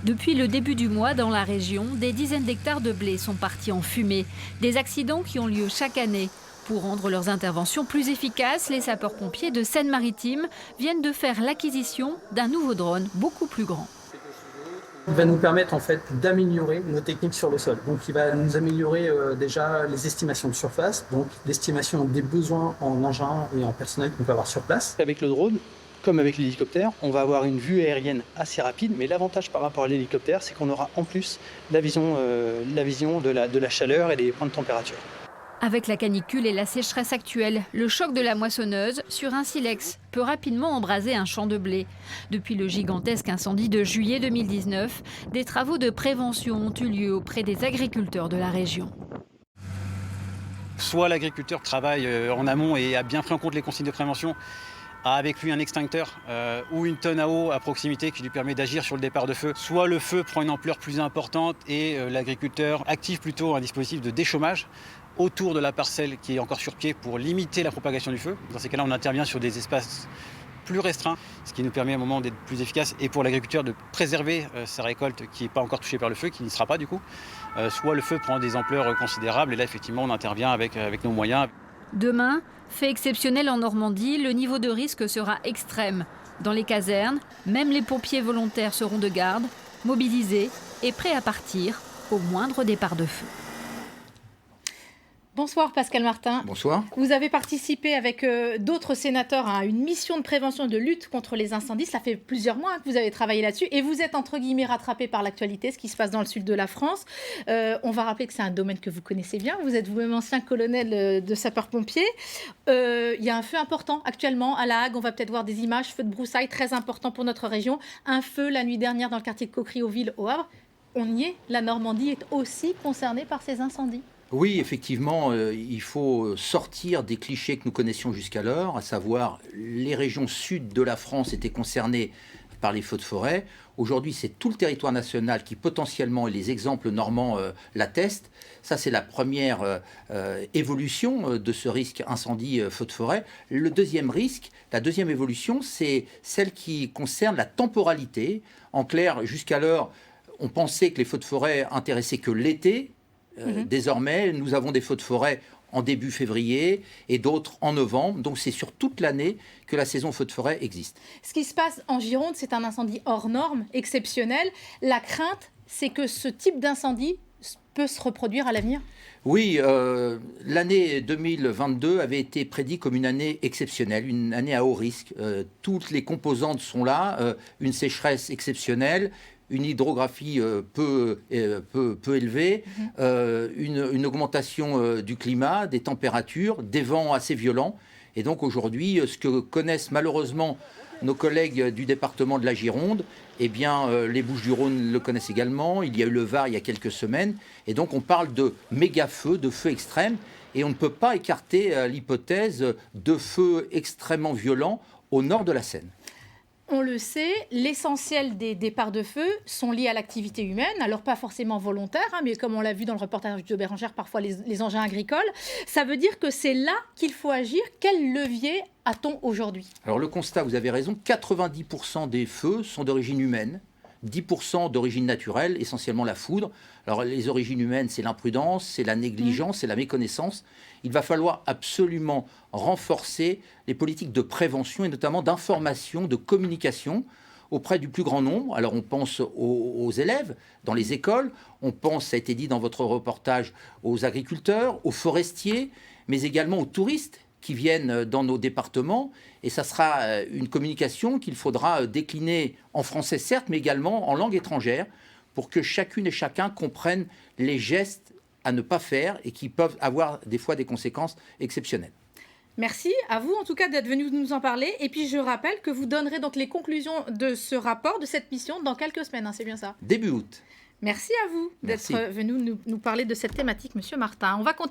Depuis le début du mois, dans la région, des dizaines d'hectares de blé sont partis en fumée. Des accidents qui ont lieu chaque année. Pour rendre leurs interventions plus efficaces, les sapeurs-pompiers de Seine-Maritime viennent de faire l'acquisition d'un nouveau drone beaucoup plus grand. Il va nous permettre en fait d'améliorer nos techniques sur le sol. Donc il va nous améliorer déjà les estimations de surface, donc l'estimation des besoins en engins et en personnel qu'on peut avoir sur place. Avec le drone, comme avec l'hélicoptère, on va avoir une vue aérienne assez rapide, mais l'avantage par rapport à l'hélicoptère, c'est qu'on aura en plus la vision de la chaleur et des points de température. Avec la canicule et la sécheresse actuelle, le choc de la moissonneuse sur un silex peut rapidement embraser un champ de blé. Depuis le gigantesque incendie de juillet 2019, des travaux de prévention ont eu lieu auprès des agriculteurs de la région. Soit l'agriculteur travaille en amont et a bien pris en compte les consignes de prévention, a avec lui un extincteur ou une tonne à eau à proximité qui lui permet d'agir sur le départ de feu. Soit le feu prend une ampleur plus importante et l'agriculteur active plutôt un dispositif de déchômage autour de la parcelle qui est encore sur pied pour limiter la propagation du feu. Dans ces cas-là, on intervient sur des espaces plus restreints, ce qui nous permet à un moment d'être plus efficace et pour l'agriculteur de préserver sa récolte qui n'est pas encore touchée par le feu, qui n'y sera pas du coup. Soit le feu prend des ampleurs considérables et là effectivement on intervient avec nos moyens. Demain, fait exceptionnel en Normandie, le niveau de risque sera extrême. Dans les casernes, même les pompiers volontaires seront de garde, mobilisés et prêts à partir au moindre départ de feu. Bonsoir Pascal Martin. Bonsoir. Vous avez participé avec d'autres sénateurs à une mission de prévention et de lutte contre les incendies. Ça fait plusieurs mois que vous avez travaillé là-dessus et vous êtes entre guillemets rattrapé par l'actualité, ce qui se passe dans le sud de la France. On va rappeler que c'est un domaine que vous connaissez bien. Vous êtes vous-même ancien colonel de sapeurs-pompiers. Il y a un feu important actuellement à La Hague. On va peut-être voir des images, feu de broussailles très important pour notre région. Un feu la nuit dernière dans le quartier de Coqueril-aux-Villes au Havre. On y est, la Normandie est aussi concernée par ces incendies. Oui, effectivement, il faut sortir des clichés que nous connaissions jusqu'alors, à savoir les régions sud de la France étaient concernées par les feux de forêt. Aujourd'hui, c'est tout le territoire national qui potentiellement, et les exemples normands l'attestent, ça c'est la première évolution de ce risque incendie feu de forêt. Le deuxième risque, la deuxième évolution, c'est celle qui concerne la temporalité. En clair, jusqu'alors, on pensait que les feux de forêt intéressaient que l'été. Désormais, nous avons des feux de forêt en début février et d'autres en novembre. Donc, c'est sur toute l'année que la saison feux de forêt existe. Ce qui se passe en Gironde, c'est un incendie hors norme, exceptionnel. La crainte, c'est que ce type d'incendie peut se reproduire à l'avenir ? Oui, l'année 2022 avait été prédite comme une année exceptionnelle, une année à haut risque. Toutes les composantes sont là, une sécheresse exceptionnelle, une hydrographie peu élevée, une augmentation du climat, des températures, des vents assez violents. Et donc aujourd'hui, ce que connaissent malheureusement nos collègues du département de la Gironde, eh bien, les Bouches-du-Rhône le connaissent également. Il y a eu le Var il y a quelques semaines. Et donc on parle de méga-feux, de feux extrêmes. Et on ne peut pas écarter l'hypothèse de feux extrêmement violents au nord de la Seine. On le sait, l'essentiel des départs de feu sont liés à l'activité humaine, alors pas forcément volontaire, mais comme on l'a vu dans le reportage de Bérangère, parfois les engins agricoles. Ça veut dire que c'est là qu'il faut agir. Quel levier a-t-on aujourd'hui ? Alors le constat, vous avez raison, 90% des feux sont d'origine humaine, 10% d'origine naturelle, essentiellement la foudre. Alors les origines humaines, c'est l'imprudence, c'est la négligence, c'est la méconnaissance. Il va falloir absolument renforcer les politiques de prévention et notamment d'information, de communication auprès du plus grand nombre. Alors on pense aux élèves dans les écoles, on pense, ça a été dit dans votre reportage, aux agriculteurs, aux forestiers, mais également aux touristes qui viennent dans nos départements. Et ça sera une communication qu'il faudra décliner en français certes, mais également en langue étrangère pour que chacune et chacun comprenne les gestes à ne pas faire et qui peuvent avoir des fois des conséquences exceptionnelles. Merci à vous en tout cas d'être venu nous en parler. Et puis je rappelle que vous donnerez donc les conclusions de ce rapport, de cette mission, dans quelques semaines, c'est bien ça ? Début août. Merci à vous d'être venu nous parler de cette thématique, Monsieur Martin. On va continuer.